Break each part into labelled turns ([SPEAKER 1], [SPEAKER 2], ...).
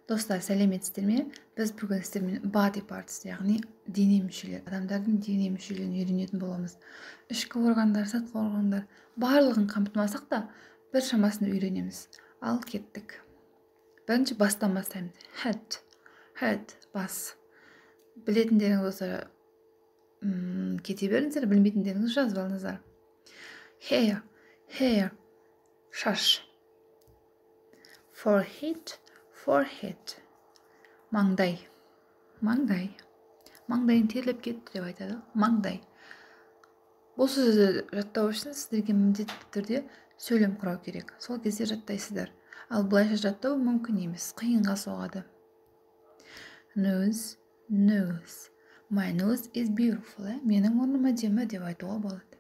[SPEAKER 1] Достар, сәлеметсіздер ме? Біз бүгін сіздермен body parts, яғни дене мүшелер, адамдардың дене мүшелерін үйренетін боламыз. Ішкі органдар, сыртқы органдар барлығын қамтымасақ та бір шамасын үйренеміз. Ал кеттік. Бірінші бастан бастаймыз. Head, бас. Білетіндеріңіз болса кете беріңіздер, білмейтіндеріңіз жазып алыңыздар. Hair, шаш. Forehead, маңдай. Маңдайын терлеп кетті деп айтады. Маңдай. Бұл сөзді жаттау үшін сіздерге міндетті түрде сөйлем құрау керек. Сол кезде жаттайсыздар. Ал былайша жаттау мүмкін емес, қиынға соғады. Nose. My nose is beautiful. Менің орным әдемі деп айтуға болады.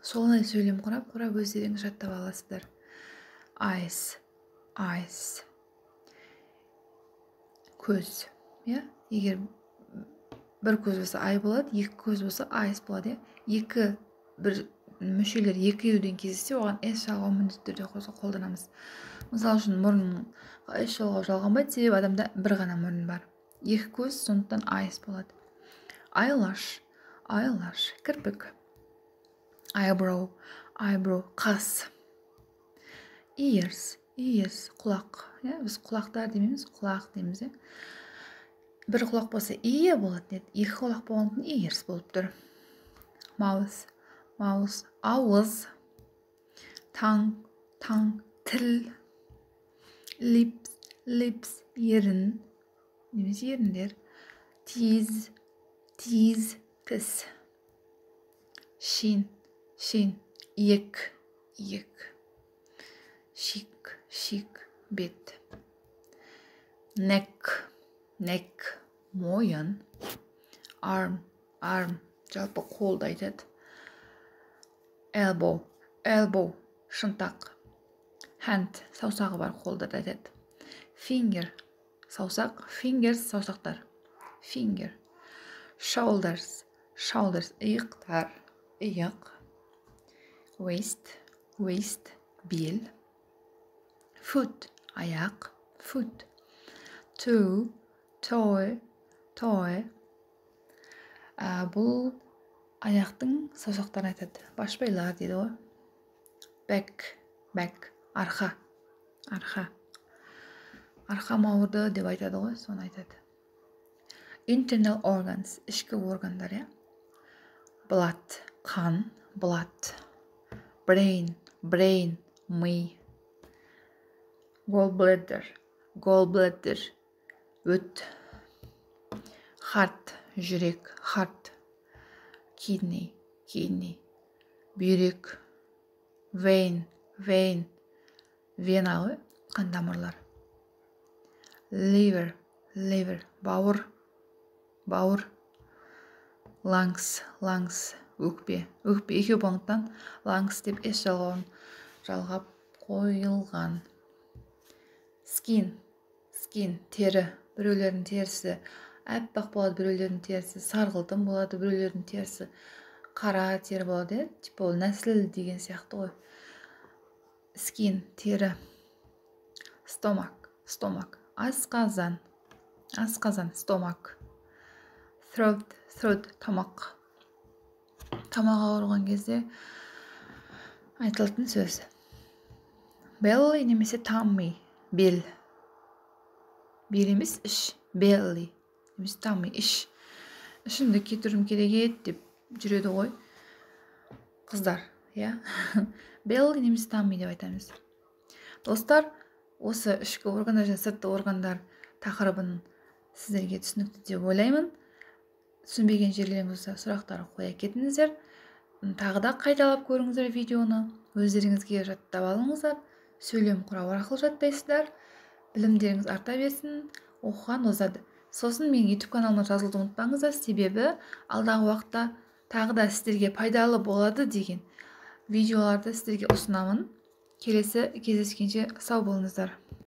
[SPEAKER 1] Солай сөйлем құрап өздеріңіз жаттап аласыздар. Eyes. Көз. Егер бір көз болса ай болады, екі көз болса eyes болады. Бір мүшелер екеуден кездессе, оған s жалғау міндетті түрде қолданамыз. Мысалы үшін мұрынның s жалғау жалғанбайды, себебі адамда бір ғана мұрын бар. Екі көз, сондықтан eyes болады. Eyelash, кірпік. Eyebrow, қас. Ears, құлақ. Біз құлақтар демейміз, құлақ дейміз. Бір құлақ болса ие болады, екі құлақ болғандықтан ears болып тұр. Mouth, ауыз. Таң, тіл. Lips, ерін, немесе еріндер. Teeth, тіс. Chin, иек. Cheek, бет. Neck, мойын. Arm, жалпы қолды айтады. Elbow, шынтақ. Hand, саусағы бар қолды айтады. Finger, саусақ. Fingers, саусақтар. Finger. Shoulders, иықтар. Иық. Waist, бел. Foot, аяқ. Foot. Toe. Бұл аяқтың саусақтарын айтады. Башпайлар дейді ғой. Back, арқа. Арқам ауырды деп айтады ғой, соны айтады. Internal organs, ішкі органдар. Blood, қан. Blood. Brain, ми. Gallbladder, өт. Heart, жүрек. Heart. Kidney, бүйрек. Vein, вена ғой, қан тамырлар. Liver, бауыр. Lungs, өкпе екеу болғандықтан lungs деп s жалғауын жалғап қойылған. Skin, тері. Біреулердің терісі әппақ болады, біреулердің терісі сарғылтым болады, біреулердің терісі қара тері болады. Типа ол нәсіл деген сияқты ғой. Skin, тері. Stomach, асқазан. Stomach. Throat, тамақ. Тамақ ауырған кезде айтылатын сөз. Belly немесе tummy, бел. Бел емес, іш. Belly немесе tummy, іш. Ішімді кетірім керек деп жүреді ғой қыздар. Belly немесе tummy деп айтамыз. Достар, осы ішкі органдар және сыртқы органдар тақырыбын сіздерге түсінікті деп ойлаймын. Түсінбеген жерлеріңіз болса сұрақтар қоя кетіңіздер. Тағы да қайталап көріңіздер видеоны. Өздеріңізге жаттап алыңыздар. Сөйлем құрау арқылы жаттайсыздар. Білімдеріңіз арта берсін. Оқыған озады. Сосын менің YouTube каналыма жазылуды ұмытпаңыздар, себебі алдағы уақытта тағы да сіздерге пайдалы болады деген видеоларды сіздерге ұсынамын. Келесі кездескенше сау болыңыздар.